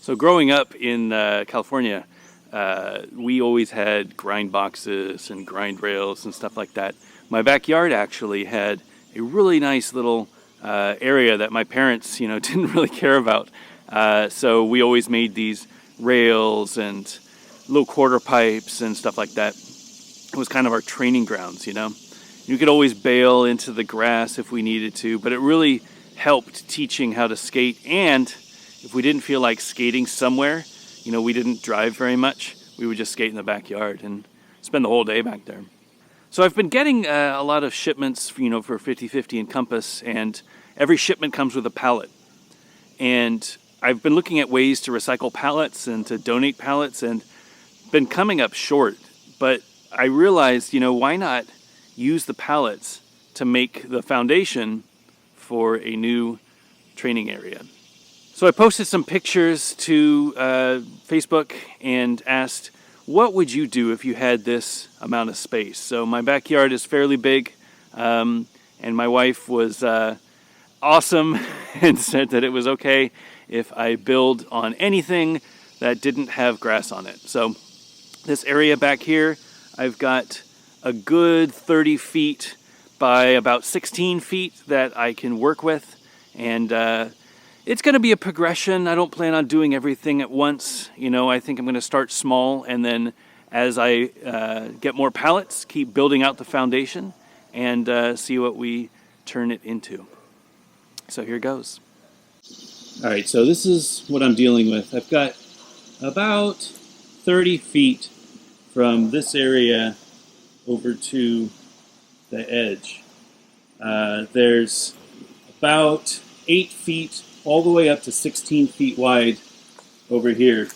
So growing up in California, we always had grind boxes and grind rails and stuff like that. My backyard actually had a really nice little area that my parents, didn't really care about. So we always made these rails and little quarter pipes and stuff like that. It was kind of our training grounds. You could always bail into the grass if we needed to, but it really helped teaching how to skate. And if we didn't feel like skating somewhere, we didn't drive very much, we would just skate in the backyard and spend the whole day back there. So I've been getting a lot of shipments, for 50/50 and Compass, and every shipment comes with a pallet. And I've been looking at ways to recycle pallets and to donate pallets and been coming up short. But I realized, why not use the pallets to make the foundation for a new training area. So I posted some pictures to Facebook and asked, what would you do if you had this amount of space? So my backyard is fairly big, and my wife was awesome and said that it was okay if I build on anything that didn't have grass on it. So this area back here, I've got a good 30 feet by about 16 feet that I can work with, and it's going to be a progression. I don't plan on doing everything at once. I think I'm going to start small, and then as I get more pallets, keep building out the foundation and see what we turn it into. So here goes. All right, so this is what I'm dealing with. I've got about 30 feet from this area over to the edge. There's about 8 feet all the way up to 16 feet wide over here.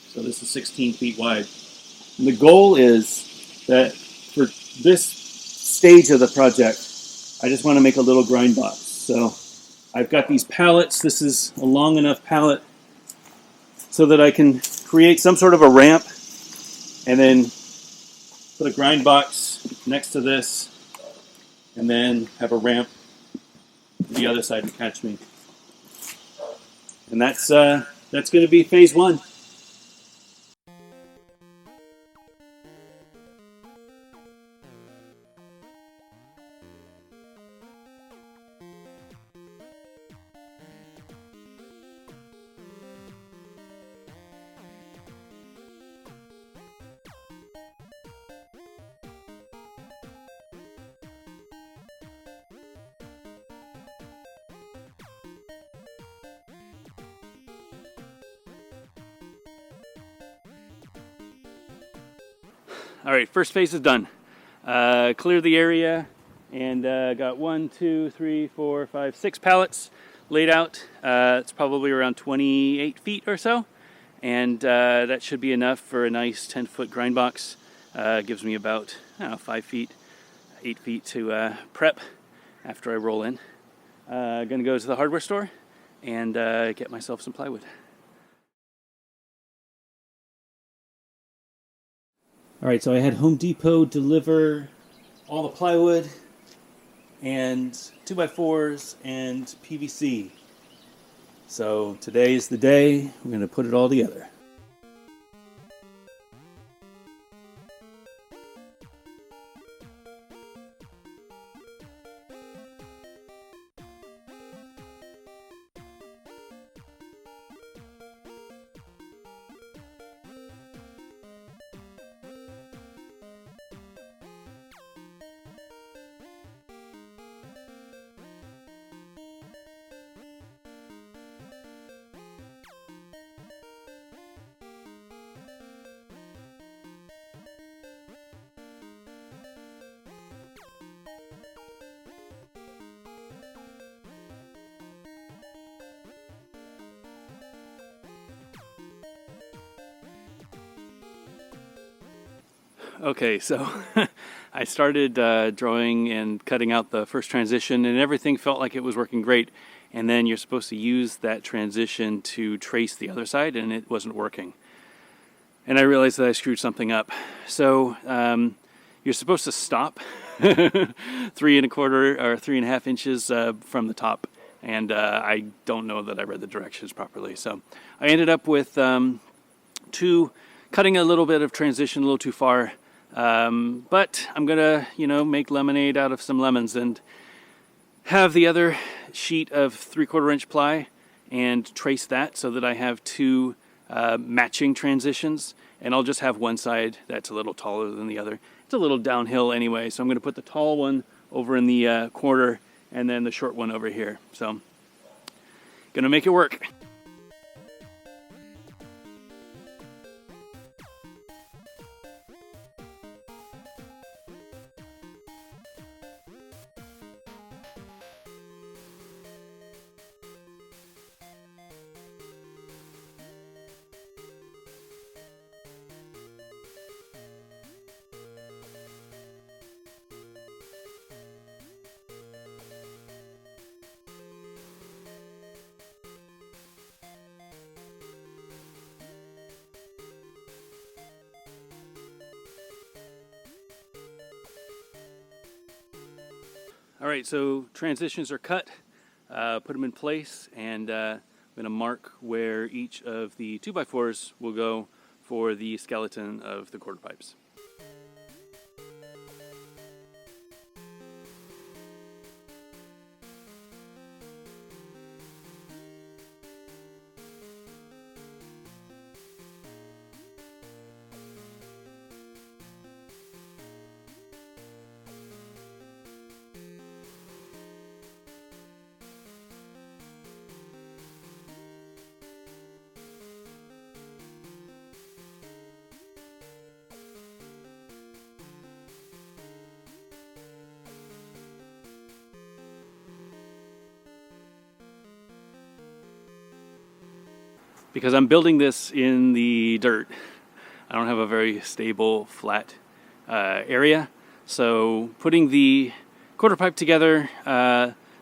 So this is 16 feet wide. And the goal is that for this stage of the project, I just want to make a little grind box. So I've got these pallets. This is a long enough pallet so that I can create some sort of a ramp and then put a grind box next to this and then have a ramp to the other side to catch me. And that's going to be phase one. All right, first phase is done. Clear the area and got 6 pallets laid out. It's probably around 28 feet or so, and that should be enough for a nice 10-foot grind box. Gives me about 5 feet, 8 feet to prep after I roll in. Gonna go to the hardware store and get myself some plywood. All right, so I had Home Depot deliver all the plywood and 2x4s and PVC. So today is the day. We're going to put it all together. Okay, so I started drawing and cutting out the first transition, and everything felt like it was working great. And then you're supposed to use that transition to trace the other side, and it wasn't working. And I realized that I screwed something up. So you're supposed to stop 3 1/4 or 3.5 inches from the top, and I don't know that I read the directions properly. So I ended up with cutting a little bit of transition a little too far, but I'm gonna make lemonade out of some lemons and have the other sheet of 3/4 inch ply and trace that so that I have two matching transitions, and I'll just have one side that's a little taller than the other. It's a little downhill anyway, so I'm going to put the tall one over in the corner and then the short one over here. So gonna make it work. All right, so transitions are cut, put them in place, and I'm going to mark where each of the 2x4s will go for the skeleton of the quarter pipes. Because I'm building this in the dirt, I don't have a very stable flat area, so putting the quarter pipe together,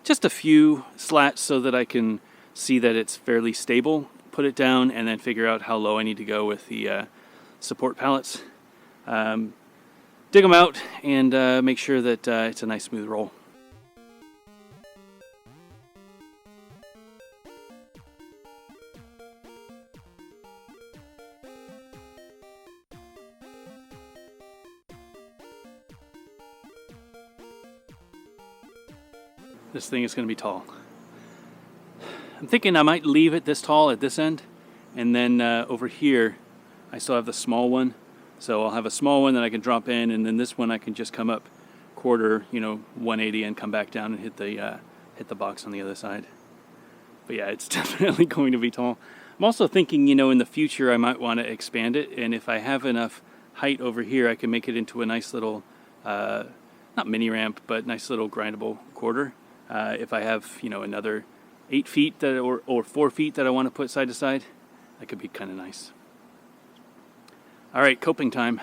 just a few slats so that I can see that it's fairly stable, put it down, and then figure out how low I need to go with the support pallets. Dig them out and make sure that it's a nice smooth roll. This thing is going to be tall. I'm thinking I might leave it this tall at this end, and then over here I still have the small one, so I'll have a small one that I can drop in, and then this one I can just come up quarter, 180, and come back down and hit the box on the other side. But yeah, it's definitely going to be tall. I'm also thinking, in the future I might want to expand it, and if I have enough height over here, I can make it into a nice little, not mini ramp, but nice little grindable quarter. If I have, another 8 feet or 4 feet that I want to put side to side, that could be kind of nice. All right, coping time.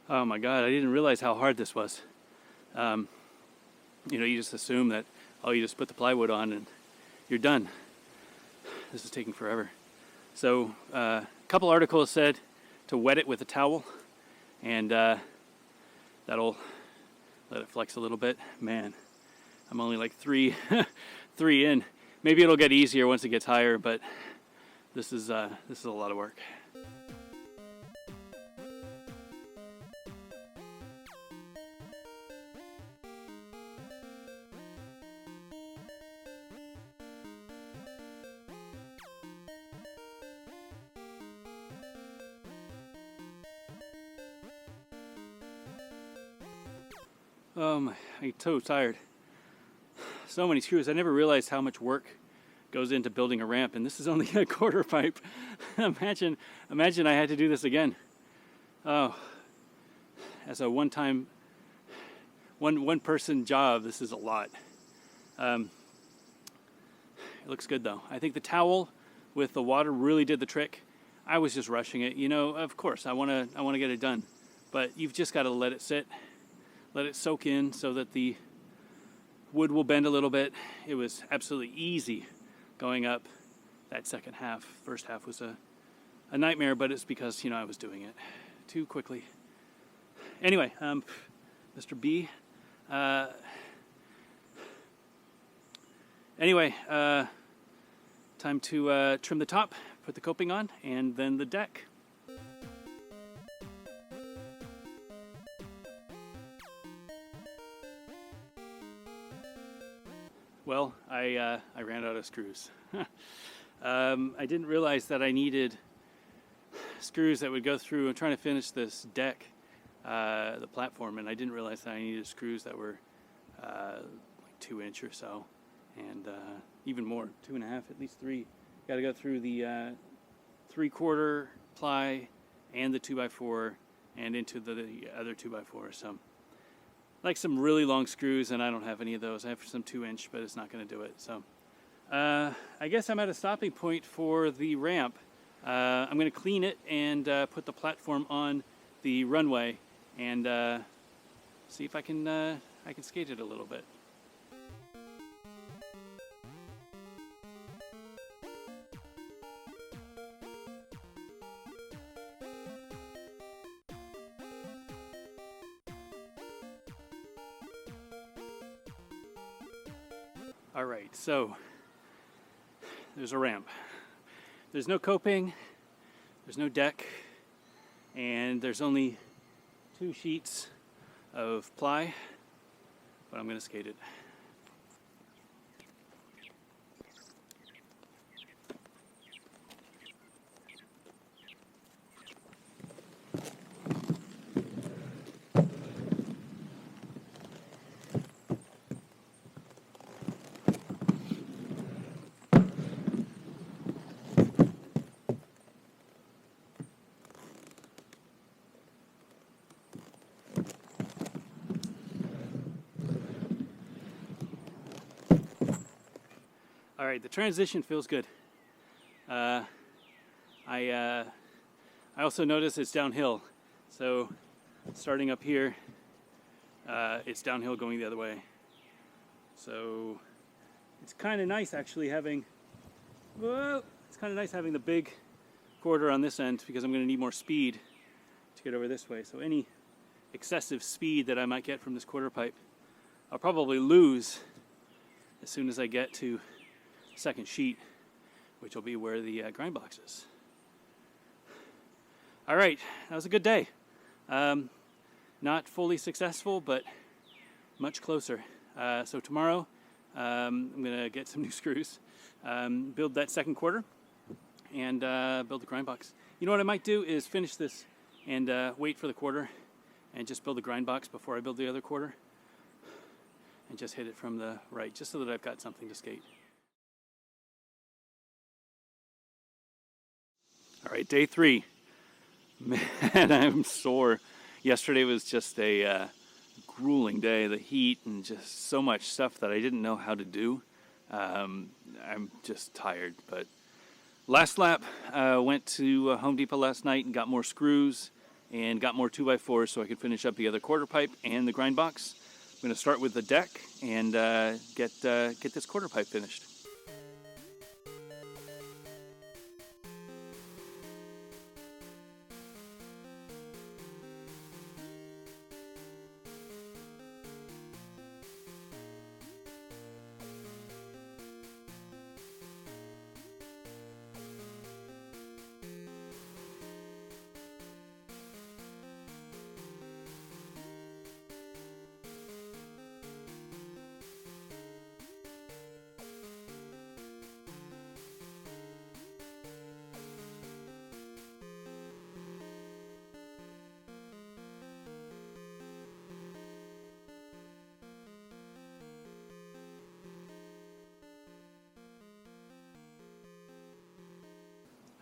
Oh my God, I didn't realize how hard this was. You just assume that, you just put the plywood on and you're done. This is taking forever. So a couple articles said to wet it with a towel, and that'll let it flex a little bit. Man, I'm only like three in. Maybe it'll get easier once it gets higher, but this is a lot of work. I'm so tired. So many screws. I never realized how much work goes into building a ramp, and this is only a quarter pipe. imagine I had to do this again. Oh, as a one person job, this is a lot. It looks good though. I think the towel with the water really did the trick. I was just rushing it. You know, of course, I want to get it done, but you've just got to let it sit, let it soak in so that the wood will bend a little bit. It was absolutely easy going up that second half. First half was a nightmare, but it's because, you know, I was doing it too quickly. Anyway, Mr. B. Time to trim the top, put the coping on, and then the deck. Well, I ran out of screws. I didn't realize that I needed screws that would go through. I'm trying to finish this deck, the platform, and I didn't realize that I needed screws that were like 2-inch or so, and even more, 2.5, at least 3. Got to go through the 3/4 ply and the 2x4 and into the other 2x4. So, like some really long screws, and I don't have any of those. I have some 2-inch, but it's not going to do it. So, I guess I'm at a stopping point for the ramp. I'm going to clean it and put the platform on the runway and see if I can skate it a little bit. All right, so there's a ramp. There's no coping, there's no deck, and there's only 2 sheets of ply, but I'm gonna skate it. All right, the transition feels good. I also notice it's downhill. So starting up here, it's downhill going the other way. So it's kind of nice actually having, the big quarter on this end because I'm going to need more speed to get over this way. So any excessive speed that I might get from this quarter pipe, I'll probably lose as soon as I get to second sheet, which will be where the grind box is. All right, that was a good day. Not fully successful, but much closer. So tomorrow, I'm gonna get some new screws, build that second quarter, and build the grind box. You know what I might do is finish this and wait for the quarter and just build the grind box before I build the other quarter and just hit it from the right, just so that I've got something to skate. All right, day 3. Man, I'm sore. Yesterday was just a grueling day. The heat and just so much stuff that I didn't know how to do. I'm just tired. But last lap, went to Home Depot last night and got more screws and got more 2x4s so I could finish up the other quarter pipe and the grind box. I'm going to start with the deck and get this quarter pipe finished.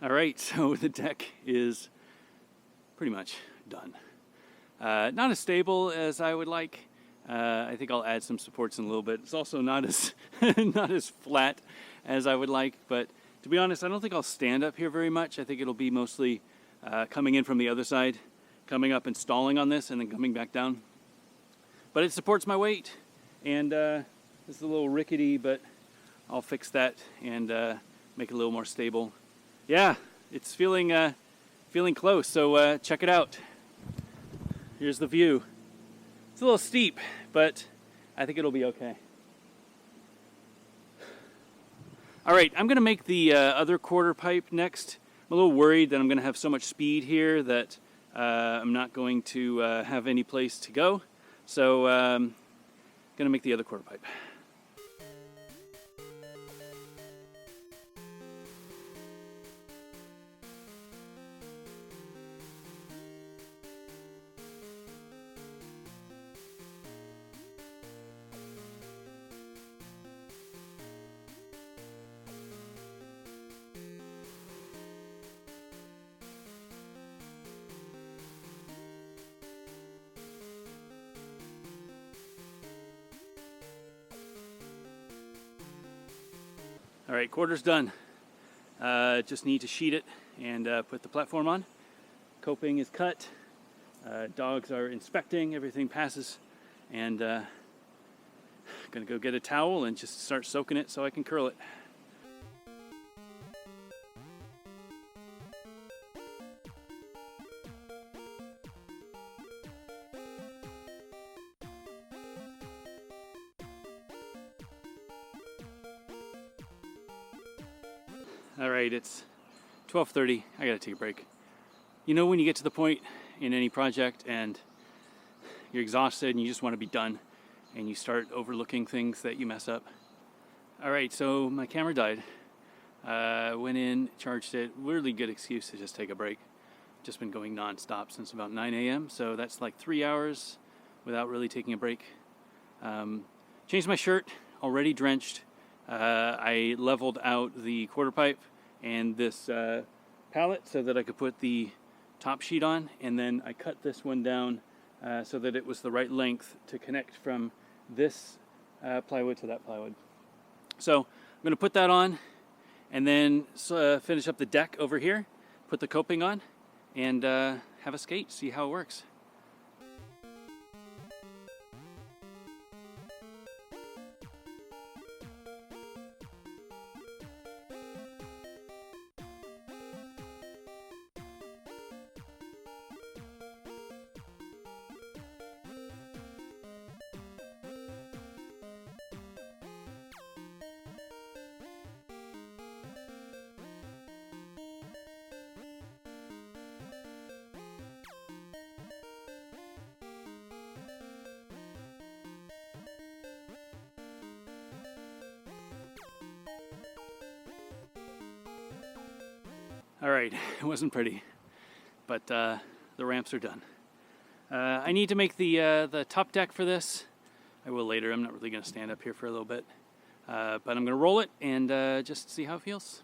All right, so the deck is pretty much done. Not as stable as I would like. I think I'll add some supports in a little bit. It's also not as not as flat as I would like, but to be honest, I don't think I'll stand up here very much. I think it'll be mostly coming in from the other side, coming up and stalling on this, and then coming back down. But it supports my weight, and it's a little rickety, but I'll fix that and make it a little more stable. Yeah, it's feeling close, so check it out. Here's the view. It's a little steep, but I think it'll be okay. All right, I'm gonna make the other quarter pipe next. I'm a little worried that I'm gonna have so much speed here that I'm not going to have any place to go. So gonna make the other quarter pipe. All right, quarter's done. Just need to sheet it and put the platform on. Coping is cut. Dogs are inspecting, everything passes. And gonna go get a towel and just start soaking it so I can curl it. All right, it's 12:30. I gotta take a break. You know when you get to the point in any project and you're exhausted and you just want to be done and you start overlooking things that you mess up? All right, so my camera died. Went in, charged it. Really good excuse to just take a break. Just been going non-stop since about 9 a.m. So that's like 3 hours without really taking a break. Changed my shirt, already drenched. I leveled out the quarter pipe and this pallet so that I could put the top sheet on, and then I cut this one down so that it was the right length to connect from this plywood to that plywood. So I'm going to put that on and then finish up the deck over here, put the coping on, and have a skate, see how it works. All right, it wasn't pretty, but the ramps are done. I need to make the top deck for this. I will later. I'm not really going to stand up here for a little bit, but I'm going to roll it and just see how it feels.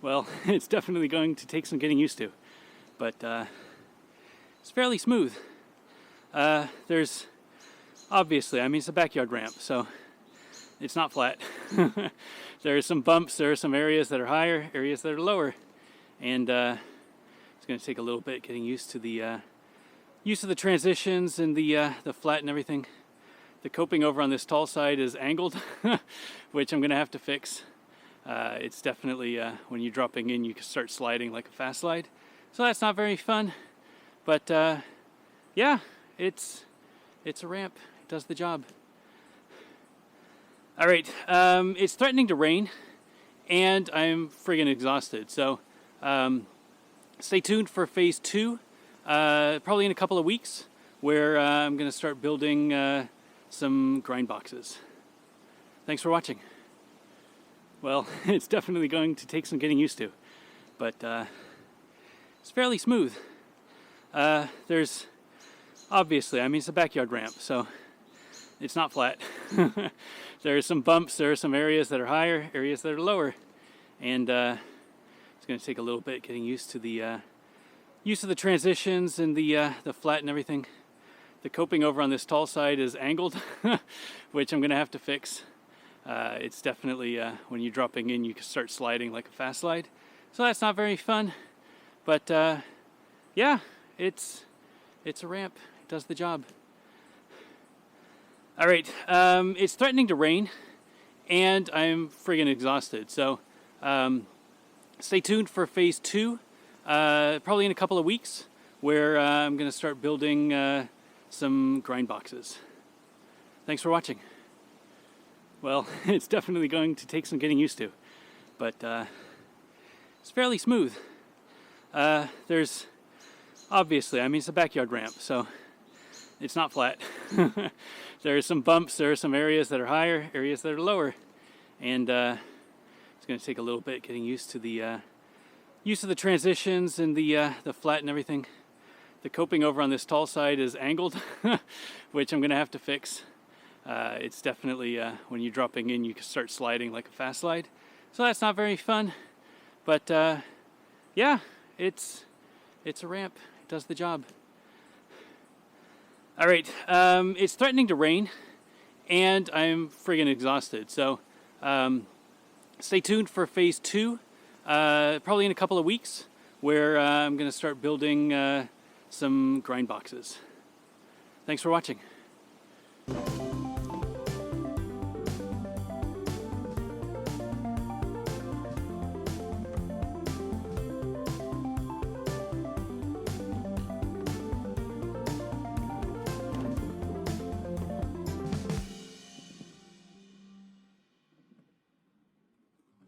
Well, it's definitely going to take some getting used to, but it's fairly smooth. There's obviously, it's a backyard ramp, so it's not flat. There are some bumps, there are some areas that are higher, areas that are lower, and it's going to take a little bit getting used to the transitions and the flat and everything. The coping over on this tall side is angled, which I'm going to have to fix. It's definitely, when you're dropping in, you can start sliding like a fast slide. So that's not very fun. But yeah, it's a ramp. It does the job. All right, it's threatening to rain, and I'm friggin' exhausted. So stay tuned for phase 2, probably in a couple of weeks, where I'm going to start building some grind boxes. Thanks for watching. Well, it's definitely going to take some getting used to, but it's fairly smooth. There's obviously, it's a backyard ramp, so it's not flat. There are some bumps, there are some areas that are higher, areas that are lower, and it's going to take a little bit getting used to the transitions and the flat and everything. The coping over on this tall side is angled, which I'm going to have to fix. It's definitely, when you're dropping in, you can start sliding like a fast slide. So that's not very fun. But yeah, it's a ramp. It does the job. All right, it's threatening to rain, and I'm friggin' exhausted. So stay tuned for phase 2, probably in a couple of weeks, where I'm going to start building some grind boxes. Thanks for watching. Well, it's definitely going to take some getting used to, but it's fairly smooth. There's obviously, it's a backyard ramp, so it's not flat. There are some bumps, there are some areas that are higher, areas that are lower, and it's going to take a little bit getting used to the transitions and the flat and everything. The coping over on this tall side is angled, which I'm going to have to fix. It's definitely, when you're dropping in, you can start sliding like a fast slide. So that's not very fun. But yeah, it's a ramp. It does the job. All right, it's threatening to rain, and I'm friggin' exhausted. So stay tuned for phase 2, probably in a couple of weeks, where I'm going to start building some grind boxes. Thanks for watching.